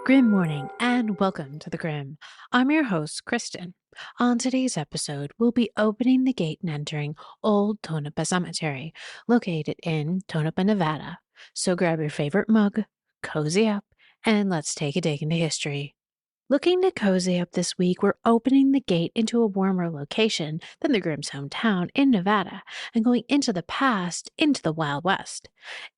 Grim morning and welcome to the Grim. I'm your host, Kristen. On today's episode, we'll be opening the gate and entering Old Tonopah Cemetery, located in Tonopah, Nevada. So grab your favorite mug, cozy up, and let's take a dig into history. Looking to cozy up this week, we're opening the gate into a warmer location than the Grimm's hometown in Nevada and going into the past, into the Wild West.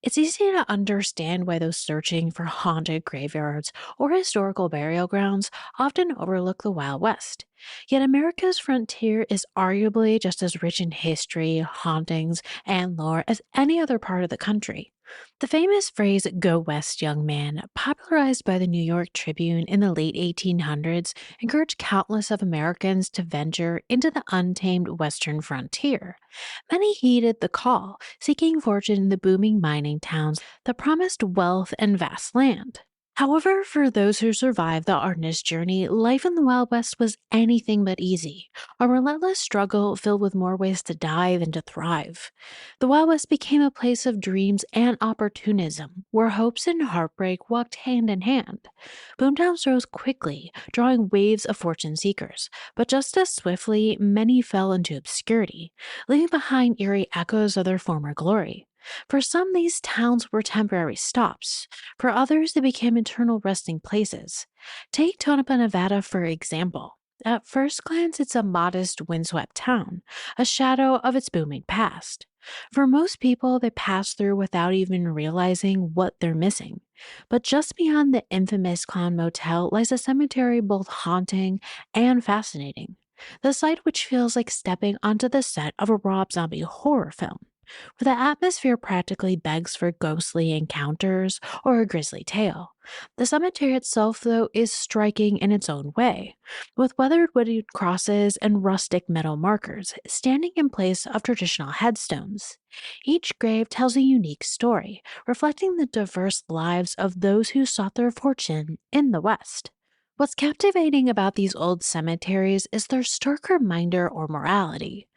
It's easy to understand why those searching for haunted graveyards or historical burial grounds often overlook the Wild West. Yet America's frontier is arguably just as rich in history, hauntings, and lore as any other part of the country. The famous phrase, "Go West, young man," popularized by the New York Tribune in the late 1800s, encouraged countless of Americans to venture into the untamed Western frontier. Many heeded the call, seeking fortune in the booming mining towns that promised wealth and vast land. However, for those who survived the artist's journey, life in the Wild West was anything but easy, a relentless struggle filled with more ways to die than to thrive. The Wild West became a place of dreams and opportunism, where hopes and heartbreak walked hand in hand. Boomtowns rose quickly, drawing waves of fortune seekers, but just as swiftly, many fell into obscurity, leaving behind eerie echoes of their former glory. For some, these towns were temporary stops. For others, they became eternal resting places. Take Tonopah, Nevada, for example. At first glance, it's a modest, windswept town, a shadow of its booming past. For most people, they pass through without even realizing what they're missing. But just beyond the infamous Clown Motel lies a cemetery both haunting and fascinating. The site which feels like stepping onto the set of a Rob Zombie horror film, where the atmosphere practically begs for ghostly encounters or a grisly tale. The cemetery itself, though, is striking in its own way, with weathered wooden crosses and rustic metal markers standing in place of traditional headstones. Each grave tells a unique story, reflecting the diverse lives of those who sought their fortune in the West. What's captivating about these old cemeteries is their stark reminder or morality.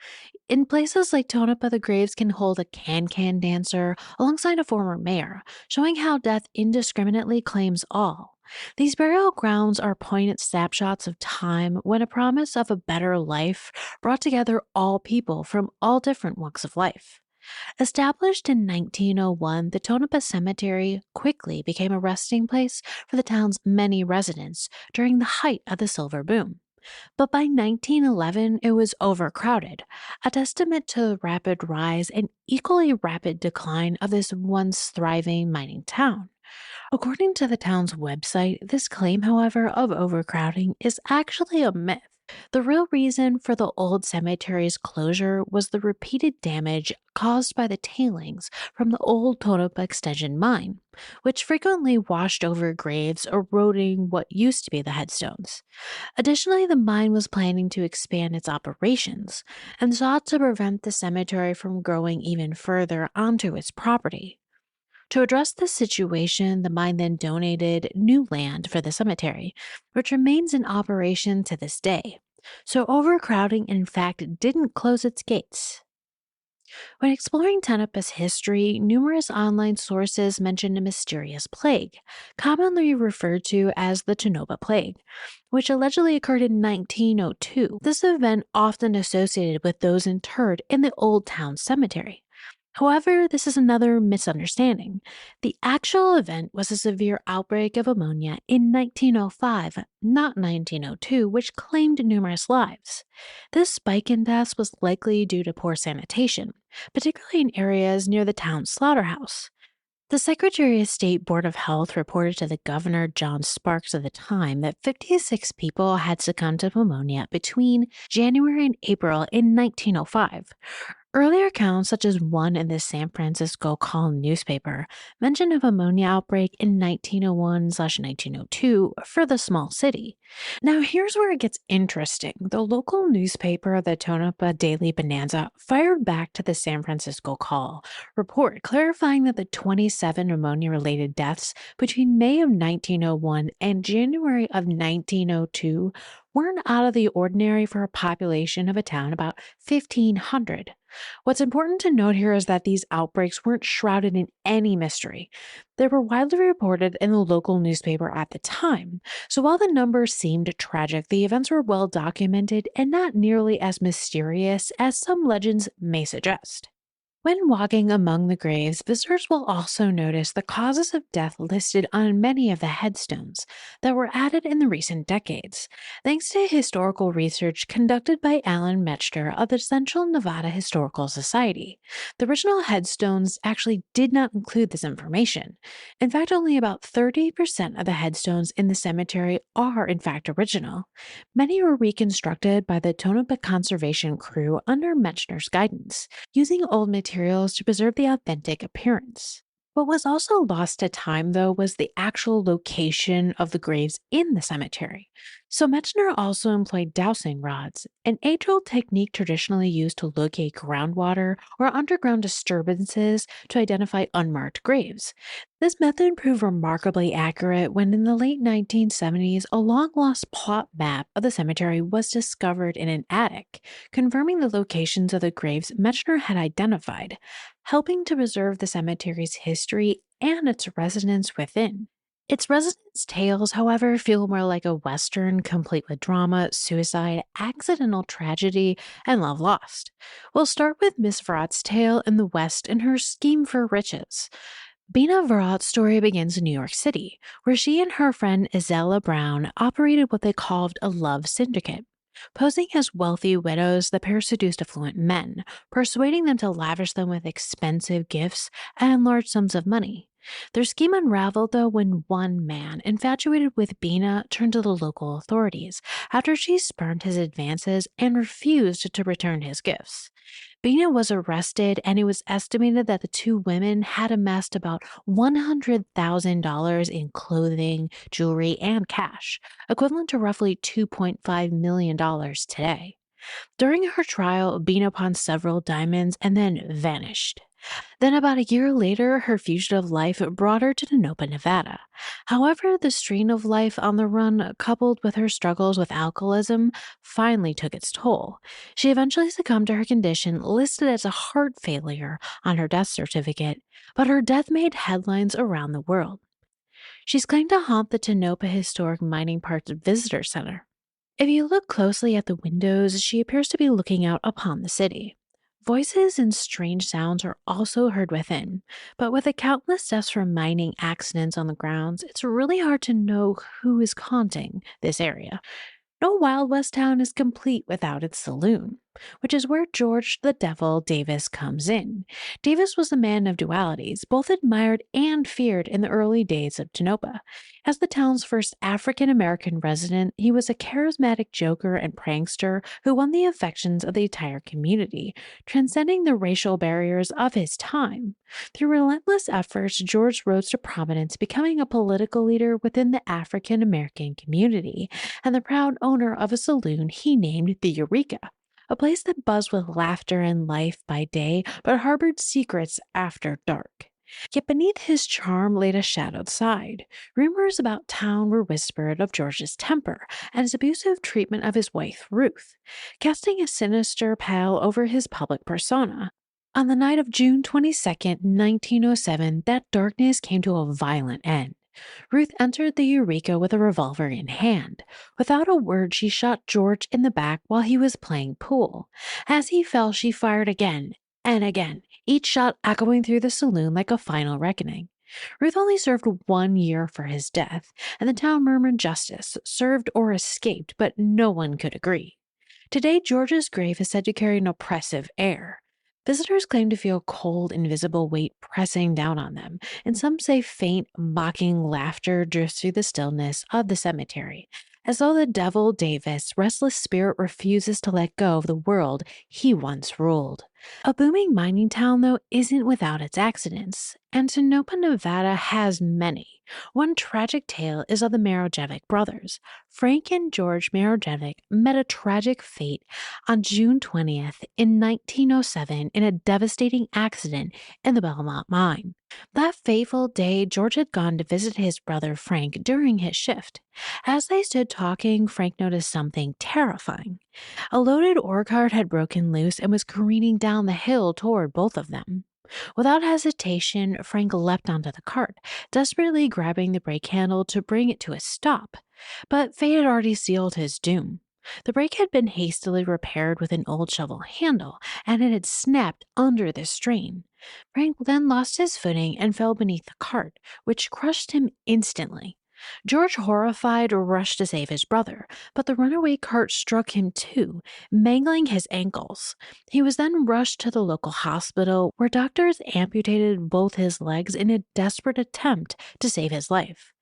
In places like Tonopah, the graves can hold a can-can dancer alongside a former mayor, showing how death indiscriminately claims all. These burial grounds are poignant snapshots of time when a promise of a better life brought together all people from all different walks of life. Established in 1901, the Tonopah Cemetery quickly became a resting place for the town's many residents during the height of the silver boom. But by 1911, it was overcrowded, a testament to the rapid rise and equally rapid decline of this once thriving mining town. According to the town's website, this claim, however, of overcrowding is actually a myth. The real reason for the old cemetery's closure was the repeated damage caused by the tailings from the old Tonopah Extension mine, which frequently washed over graves, eroding what used to be the headstones. Additionally, the mine was planning to expand its operations and sought to prevent the cemetery from growing even further onto its property. To address this situation, the mine then donated new land for the cemetery, which remains in operation to this day. So overcrowding, in fact, didn't close its gates. When exploring Tonopah's history, numerous online sources mention a mysterious plague, commonly referred to as the Tonopah Plague, which allegedly occurred in 1902. This event often associated with those interred in the Old Town Cemetery. However, this is another misunderstanding. The actual event was a severe outbreak of pneumonia in 1905, not 1902, which claimed numerous lives. This spike in deaths was likely due to poor sanitation, particularly in areas near the town's slaughterhouse. The Secretary of State Board of Health reported to the Governor John Sparks at the time that 56 people had succumbed to pneumonia between January and April in 1905. Earlier accounts, such as one in the San Francisco Call newspaper, mention of ammonia outbreak in 1901/1902 for the small city. Now, here's where it gets interesting. The local newspaper, the Tonopah Daily Bonanza, fired back to the San Francisco Call report clarifying that the 27 ammonia-related deaths between May of 1901 and January of 1902 weren't out of the ordinary for a population of a town about 1,500. What's important to note here is that these outbreaks weren't shrouded in any mystery. They were widely reported in the local newspaper at the time. So while the numbers seemed tragic, the events were well documented and not nearly as mysterious as some legends may suggest. When walking among the graves, visitors will also notice the causes of death listed on many of the headstones that were added in the recent decades, thanks to historical research conducted by Alan Metzger of the Central Nevada Historical Society. The original headstones actually did not include this information. In fact, only about 30% of the headstones in the cemetery are in fact original. Many were reconstructed by the Tonopah Conservation Crew under Metzger's guidance, using old materials to preserve the authentic appearance. What was also lost to time, though, was the actual location of the graves in the cemetery. So Metzner also employed dowsing rods, an age-old technique traditionally used to locate groundwater or underground disturbances to identify unmarked graves. This method proved remarkably accurate when in the late 1970s, a long-lost plot map of the cemetery was discovered in an attic, confirming the locations of the graves Metzner had identified, helping to preserve the cemetery's history and its residents within. Its residents' tales, however, feel more like a Western complete with drama, suicide, accidental tragedy, and love lost. We'll start with Miss Varrot's tale in the West and her scheme for riches. Bina Varrot's story begins in New York City, where she and her friend Isella Brown operated what they called a love syndicate. Posing as wealthy widows, the pair seduced affluent men, persuading them to lavish them with expensive gifts and large sums of money. Their scheme unraveled, though, when one man, infatuated with Bina, turned to the local authorities after she spurned his advances and refused to return his gifts. Bina was arrested, and it was estimated that the two women had amassed about $100,000 in clothing, jewelry, and cash, equivalent to roughly $2.5 million today. During her trial, Bina pawned several diamonds and then vanished. Then, about a year later, her fugitive life brought her to Tonopah, Nevada. However, the strain of life on the run, coupled with her struggles with alcoholism, finally took its toll. She eventually succumbed to her condition, listed as a heart failure on her death certificate, but her death made headlines around the world. She's claimed to haunt the Tonopah Historic Mining Park's Visitor Center. If you look closely at the windows, she appears to be looking out upon the city. Voices and strange sounds are also heard within, but with the countless deaths from mining accidents on the grounds, it's really hard to know who is haunting this area. No Wild West town is complete without its saloon, which is where George the Devil Davis comes in. Davis was a man of dualities, both admired and feared in the early days of Tonopah. As the town's first African American resident, he was a charismatic joker and prankster who won the affections of the entire community, transcending the racial barriers of his time. Through relentless efforts, George rose to prominence, becoming a political leader within the African American community and the proud owner of a saloon he named the Eureka, a place that buzzed with laughter and life by day but harbored secrets after dark. Yet beneath his charm laid a shadowed side. Rumors about town were whispered of George's temper and his abusive treatment of his wife, Ruth, casting a sinister pall over his public persona. On the night of June 22nd, 1907, that darkness came to a violent end. Ruth entered the Eureka with a revolver in hand. Without a word, she shot George in the back while he was playing pool. As he fell, she fired again and again, each shot echoing through the saloon like a final reckoning. Ruth only served 1 year for his death, and the town murmured justice, served or escaped, but no one could agree. Today, George's grave is said to carry an oppressive air. Visitors claim to feel cold, invisible weight pressing down on them, and some say faint, mocking laughter drifts through the stillness of the cemetery, as though the devil Davis' restless spirit refuses to let go of the world he once ruled. A booming mining town, though, isn't without its accidents, and Tonopah, Nevada has many. One tragic tale is of the Marojevic brothers. Frank and George Marojevic met a tragic fate on June 20th in 1907 in a devastating accident in the Belmont mine. That fateful day, George had gone to visit his brother Frank during his shift. As they stood talking, Frank noticed something terrifying. A loaded ore cart had broken loose and was careening down down the hill toward both of them. Without hesitation, Frank leapt onto the cart, desperately grabbing the brake handle to bring it to a stop. But fate had already sealed his doom. The brake had been hastily repaired with an old shovel handle, and it had snapped under the strain. Frank then lost his footing and fell beneath the cart, which crushed him instantly. George, horrified, rushed to save his brother, but the runaway cart struck him too, mangling his ankles. He was then rushed to the local hospital, where doctors amputated both his legs in a desperate attempt to save his life.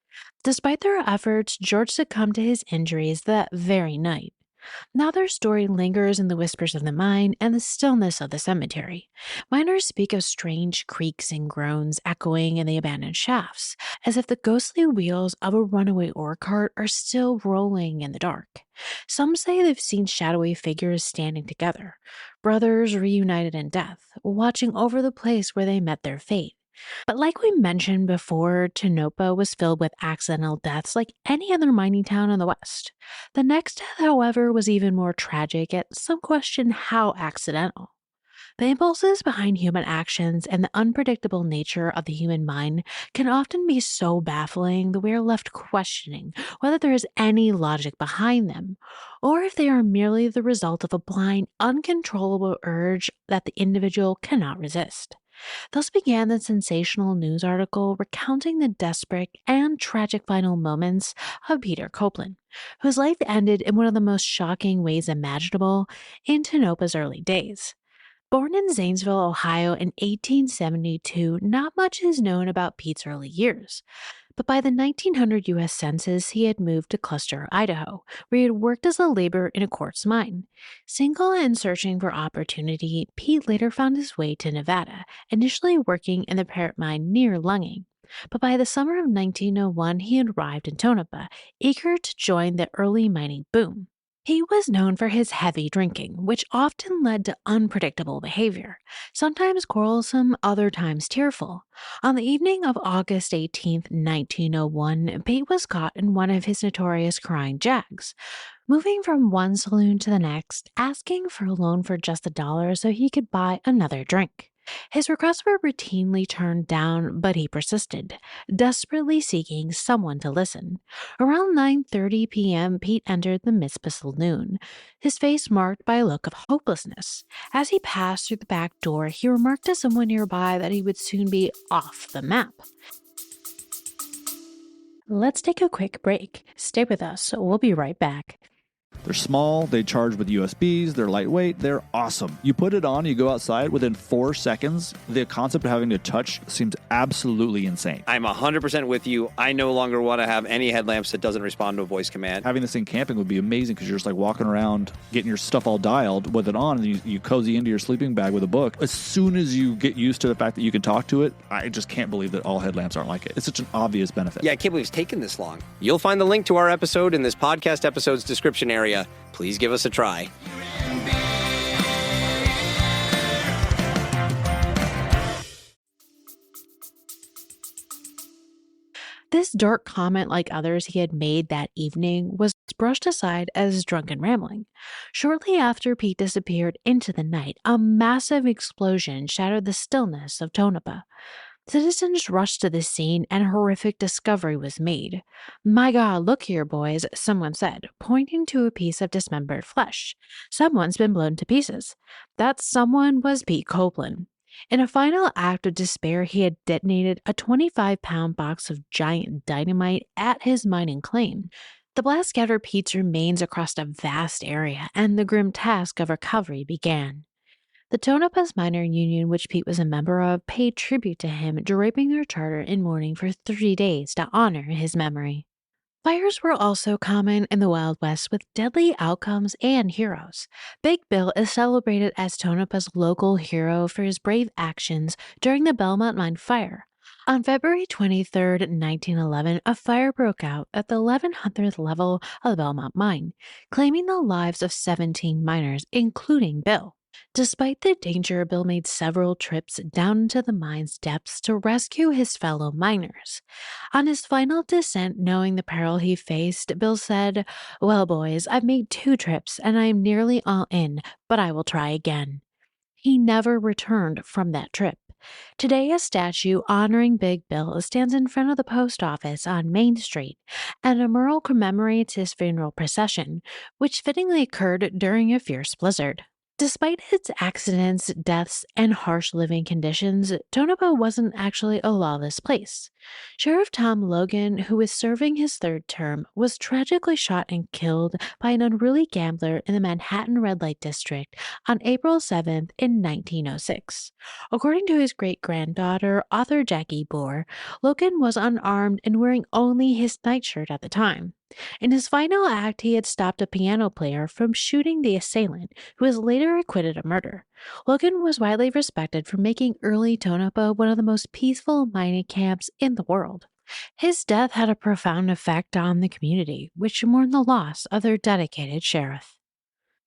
Despite their efforts, George succumbed to his injuries that very night. Now their story lingers in the whispers of the mine and the stillness of the cemetery. Miners speak of strange creaks and groans echoing in the abandoned shafts, as if the ghostly wheels of a runaway ore cart are still rolling in the dark. Some say they've seen shadowy figures standing together, brothers reunited in death, watching over the place where they met their fate. But like we mentioned before, Tonopah was filled with accidental deaths like any other mining town in the West. The next death, however, was even more tragic, yet some question how accidental. The impulses behind human actions and the unpredictable nature of the human mind can often be so baffling that we are left questioning whether there is any logic behind them, or if they are merely the result of a blind, uncontrollable urge that the individual cannot resist. Thus began the sensational news article recounting the desperate and tragic final moments of Peter Copeland, whose life ended in one of the most shocking ways imaginable in Tonopah's early days. Born in Zanesville, Ohio in 1872, not much is known about Pete's early years. But by the 1900 U.S. Census, he had moved to Cluster, Idaho, where he had worked as a laborer in a quartz mine. Single and searching for opportunity, Pete later found his way to Nevada, initially working in the Parrot mine near Lunging. But by the summer of 1901, he had arrived in Tonopah, eager to join the early mining boom. He was known for his heavy drinking, which often led to unpredictable behavior, sometimes quarrelsome, other times tearful. On the evening of August 18th, 1901, Pete was caught in one of his notorious crying jags, moving from one saloon to the next, asking for a loan for just $1 so he could buy another drink. His requests were routinely turned down, but he persisted, desperately seeking someone to listen. Around 9:30 p.m., Pete entered the Mizpah Saloon, his face marked by a look of hopelessness. As he passed through the back door, he remarked to someone nearby that he would soon be off the map. Let's take a quick break. Stay with us. We'll be right back. They're small, they charge with USBs, they're lightweight, they're awesome. You put it on, you go outside, within 4 seconds, the concept of having to touch seems absolutely insane. I'm 100% with you. I no longer want to have any headlamps that doesn't respond to a voice command. Having this thing camping would be amazing because you're just like walking around, getting your stuff all dialed with it on, and you cozy into your sleeping bag with a book. As soon as you get used to the fact that you can talk to it, I just can't believe that all headlamps aren't like it. It's such an obvious benefit. Yeah, I can't believe it's taken this long. You'll find the link to our episode in this podcast episode's description area. Please give us a try. This dark comment, like others he had made that evening, was brushed aside as drunken rambling. Shortly after Pete disappeared into the night, a massive explosion shattered the stillness of Tonopah. Citizens rushed to the scene and a horrific discovery was made. "My God, look here, boys," someone said, pointing to a piece of dismembered flesh. "Someone's been blown to pieces." That someone was Pete Copeland. In a final act of despair, he had detonated a 25-pound box of giant dynamite at his mining claim. The blast scattered Pete's remains across a vast area, and the grim task of recovery began. The Tonopah's Miner Union, which Pete was a member of, paid tribute to him, draping their charter in mourning for 3 days to honor his memory. Fires were also common in the Wild West with deadly outcomes and heroes. Big Bill is celebrated as Tonopah's local hero for his brave actions during the Belmont Mine fire. On February 23, 1911, a fire broke out at the 1100th level of the Belmont Mine, claiming the lives of 17 miners, including Bill. Despite the danger, Bill made several trips down into the mine's depths to rescue his fellow miners. On his final descent, knowing the peril he faced, Bill said, "Well, boys, I've made 2 trips and I am nearly all in, but I will try again." He never returned from that trip. Today, a statue honoring Big Bill stands in front of the post office on Main Street, and a mural commemorates his funeral procession, which fittingly occurred during a fierce blizzard. Despite its accidents, deaths, and harsh living conditions, Tonopah wasn't actually a lawless place. Sheriff Tom Logan, who was serving his third term, was tragically shot and killed by an unruly gambler in the Manhattan Red Light District on April 7th in 1906. According to his great granddaughter, author Jackie Bohr, Logan was unarmed and wearing only his nightshirt at the time. In his final act, he had stopped a piano player from shooting the assailant, who was later acquitted of murder. Logan was widely respected for making early Tonopah one of the most peaceful mining camps in the world. His death had a profound effect on the community, which mourned the loss of their dedicated sheriff.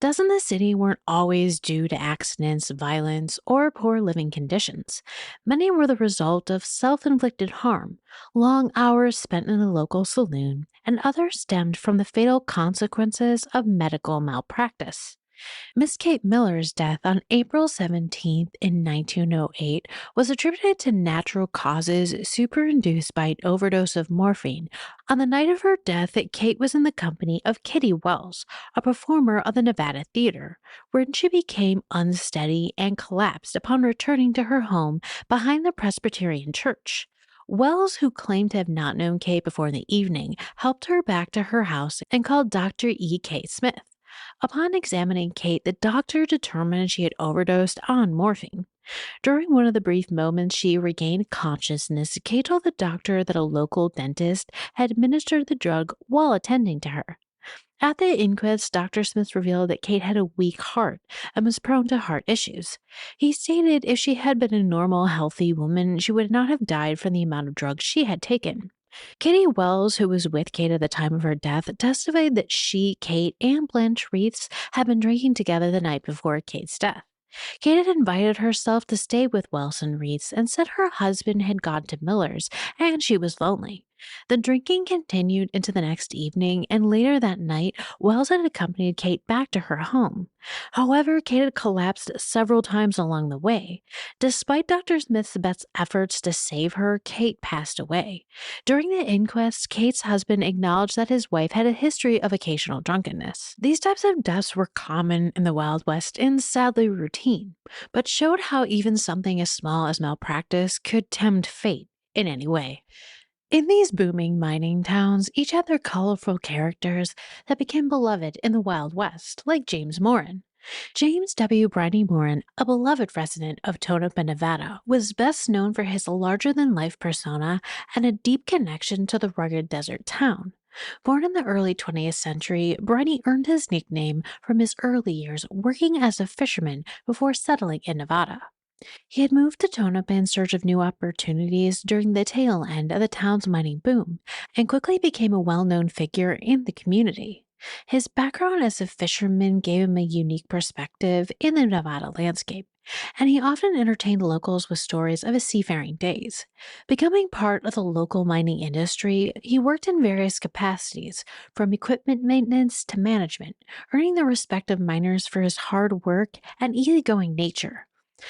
Deaths in the city weren't always due to accidents, violence, or poor living conditions. Many were the result of self inflicted harm, long hours spent in a local saloon, and others stemmed from the fatal consequences of medical malpractice. Miss Kate Miller's death on April 17th in 1908 was attributed to natural causes superinduced by an overdose of morphine. On the night of her death, Kate was in the company of Kitty Wells, a performer of the Nevada Theater, wherein she became unsteady and collapsed upon returning to her home behind the Presbyterian Church. Wells, who claimed to have not known Kate before the evening, helped her back to her house and called Dr. E. K. Smith. Upon examining Kate, the doctor determined she had overdosed on morphine. During one of the brief moments she regained consciousness, Kate told the doctor that a local dentist had administered the drug while attending to her. At the inquest, Dr. Smith revealed that Kate had a weak heart and was prone to heart issues. He stated if she had been a normal, healthy woman, she would not have died from the amount of drugs she had taken. Kitty Wells, who was with Kate at the time of her death, testified that she, Kate, and Blanche Reitz had been drinking together the night before Kate's death. Kate had invited herself to stay with Wells and Reitz and said her husband had gone to Miller's and she was lonely. The drinking continued into the next evening, and later that night, Wells had accompanied Kate back to her home. However, Kate had collapsed several times along the way. Despite Dr. Smith's best efforts to save her, Kate passed away. During the inquest, Kate's husband acknowledged that his wife had a history of occasional drunkenness. These types of deaths were common in the Wild West and sadly routine, but showed how even something as small as malpractice could tempt fate in any way. In these booming mining towns, each had their colorful characters that became beloved in the Wild West, like James Morin. James W. Briney Morin, a beloved resident of Tonopah, Nevada, was best known for his larger-than-life persona and a deep connection to the rugged desert town. Born in the early 20th century, Briney earned his nickname from his early years working as a fisherman before settling in Nevada. He had moved to Tonopah in search of new opportunities during the tail end of the town's mining boom and quickly became a well-known figure in the community. His background as a fisherman gave him a unique perspective in the Nevada landscape, and he often entertained locals with stories of his seafaring days. Becoming part of the local mining industry, he worked in various capacities, from equipment maintenance to management, earning the respect of miners for his hard work and easygoing nature.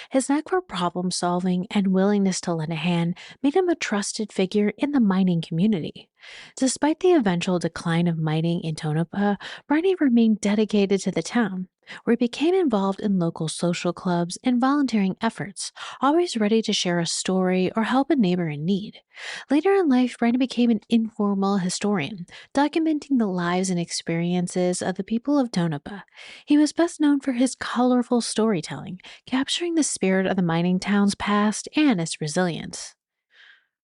His knack for problem solving and willingness to lend a hand made him a trusted figure in the mining community. Despite the eventual decline of mining in Tonopah, Briney remained dedicated to the town, where he became involved in local social clubs and volunteering efforts, always ready to share a story or help a neighbor in need. Later in life, Briney became an informal historian, documenting the lives and experiences of the people of Tonopah. He was best known for his colorful storytelling, capturing the spirit of the mining town's past and its resilience.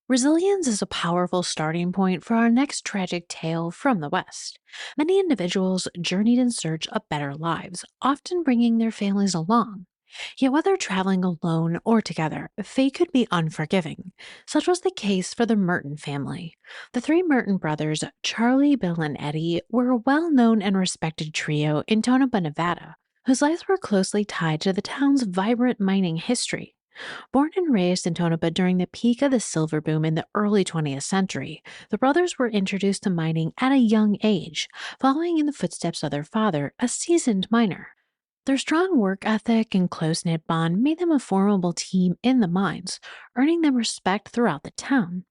Resilience is a powerful starting point for our next tragic tale from the West. Many individuals journeyed in search of better lives, often bringing their families along. Yet whether traveling alone or together, fate could be unforgiving. Such was the case for the Merton family. The three Merton brothers, Charlie, Bill, and Eddie, were a well-known and respected trio in Tonopah, Nevada, whose lives were closely tied to the town's vibrant mining history. Born and raised in Tonopah during the peak of the silver boom in the early 20th century, the brothers were introduced to mining at a young age, following in the footsteps of their father, a seasoned miner. Their strong work ethic and close knit bond made them a formidable team in the mines, earning them respect throughout the town.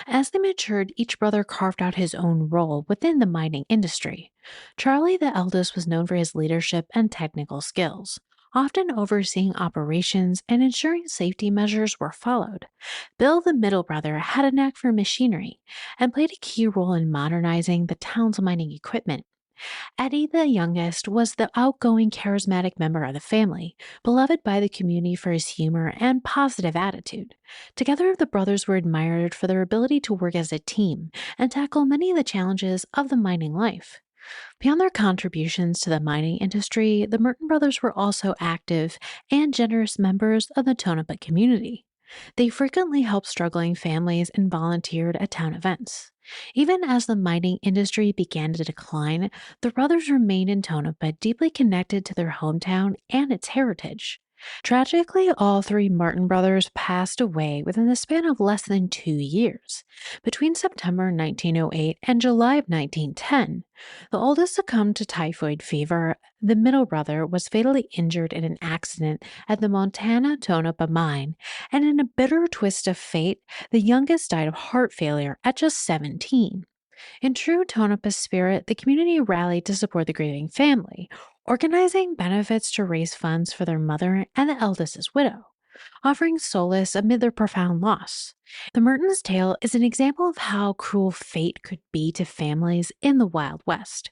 As they matured, each brother carved out his own role within the mining industry. Charlie, the eldest, was known for his leadership and technical skills, often overseeing operations and ensuring safety measures were followed. Bill, the middle brother, had a knack for machinery and played a key role in modernizing the town's mining equipment. Eddie, the youngest, was the outgoing, charismatic member of the family, beloved by the community for his humor and positive attitude. Together, the brothers were admired for their ability to work as a team and tackle many of the challenges of the mining life. Beyond their contributions to the mining industry, the Merton brothers were also active and generous members of the Tonopah community. They frequently helped struggling families and volunteered at town events. Even as the mining industry began to decline, the brothers remained in Tonopah deeply connected to their hometown and its heritage. Tragically, all three Martin brothers passed away within the span of less than 2 years. Between September 1908 and July of 1910, the oldest succumbed to typhoid fever. The middle brother was fatally injured in an accident at the Montana Tonopah mine, and in a bitter twist of fate, the youngest died of heart failure at just 17. In true Tonopah spirit, the community rallied to support the grieving family, organizing benefits to raise funds for their mother and the eldest's widow, offering solace amid their profound loss. The Merton's tale is an example of how cruel fate could be to families in the Wild West.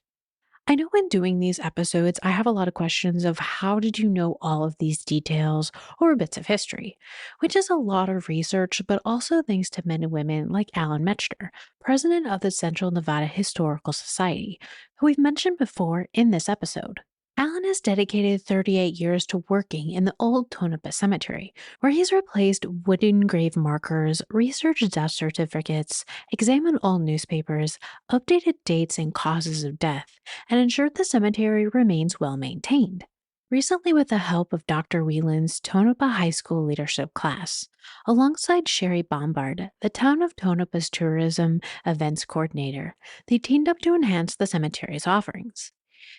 I know in doing these episodes, I have a lot of questions of how did you know all of these details or bits of history, which is a lot of research, but also thanks to men and women like Alan Metzger, president of the Central Nevada Historical Society, who we've mentioned before in this episode. Alan has dedicated 38 years to working in the old Tonopah Cemetery, where he's replaced wooden grave markers, researched death certificates, examined old newspapers, updated dates and causes of death, and ensured the cemetery remains well maintained. Recently, with the help of Dr. Whelan's Tonopah High School leadership class, alongside Sherry Bombard, the town of Tonopah's tourism events coordinator, they teamed up to enhance the cemetery's offerings.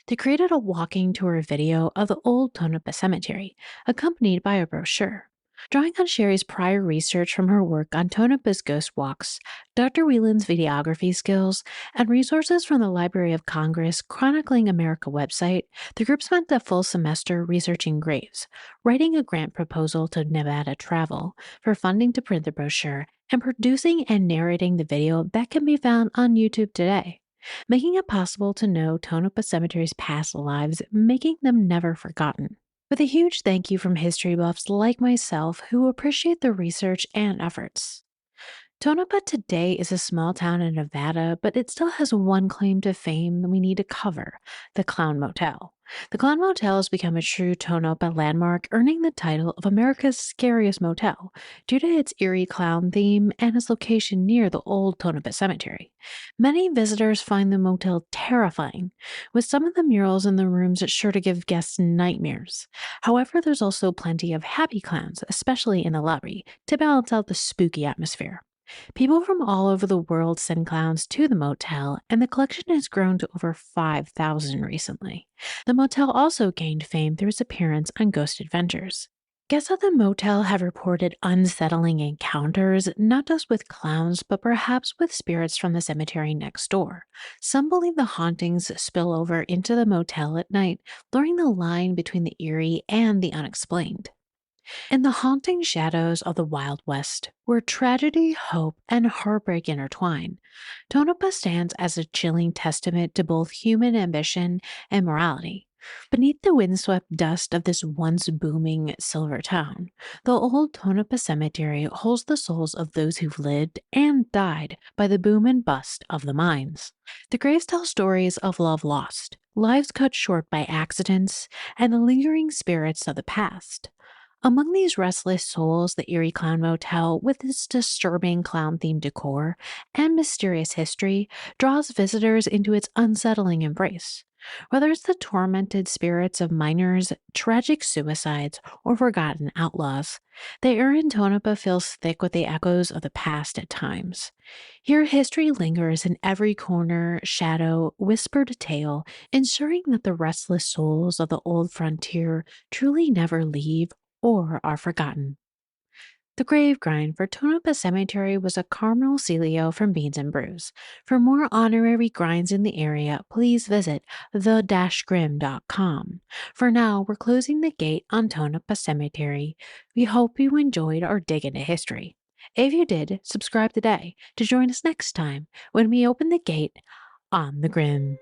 They created a walking tour video of the old Tonopah Cemetery, accompanied by a brochure. Drawing on Sherry's prior research from her work on Tonopah's ghost walks, Dr. Whelan's videography skills, and resources from the Library of Congress Chronicling America website, the group spent a full semester researching graves, writing a grant proposal to Nevada Travel for funding to print the brochure, and producing and narrating the video that can be found on YouTube today, making it possible to know Tonopah Cemetery's past lives, making them never forgotten. With a huge thank you from history buffs like myself who appreciate the research and efforts. Tonopah today is a small town in Nevada, but it still has one claim to fame that we need to cover: the Clown Motel. The Clown Motel has become a true Tonopah landmark, earning the title of America's Scariest Motel due to its eerie clown theme and its location near the old Tonopah Cemetery. Many visitors find the motel terrifying, with some of the murals in the rooms sure to give guests nightmares. However, there's also plenty of happy clowns, especially in the lobby, to balance out the spooky atmosphere. People from all over the world send clowns to the motel, and the collection has grown to over 5,000 recently. The motel also gained fame through its appearance on Ghost Adventures. Guests at the motel have reported unsettling encounters, not just with clowns, but perhaps with spirits from the cemetery next door. Some believe the hauntings spill over into the motel at night, blurring the line between the eerie and the unexplained. In the haunting shadows of the Wild West, where tragedy, hope, and heartbreak intertwine, Tonopah stands as a chilling testament to both human ambition and morality. Beneath the windswept dust of this once booming silver town, the old Tonopah Cemetery holds the souls of those who've lived and died by the boom and bust of the mines. The graves tell stories of love lost, lives cut short by accidents, and the lingering spirits of the past. Among these restless souls, the Eerie Clown Motel, with its disturbing clown-themed decor and mysterious history, draws visitors into its unsettling embrace. Whether it's the tormented spirits of miners, tragic suicides, or forgotten outlaws, the air in Tonopah feels thick with the echoes of the past at times. Here, history lingers in every corner, shadow, whispered tale, ensuring that the restless souls of the old frontier truly never leave or are forgotten. The grave grind for Tonopah Cemetery was a Carmel Celio from Beans and Brews. For more honorary grinds in the area, please visit the-grim.com. For now, we're closing the gate on Tonopah Cemetery. We hope you enjoyed our dig into history. If you did, subscribe today to join us next time when we open the gate on the Grim.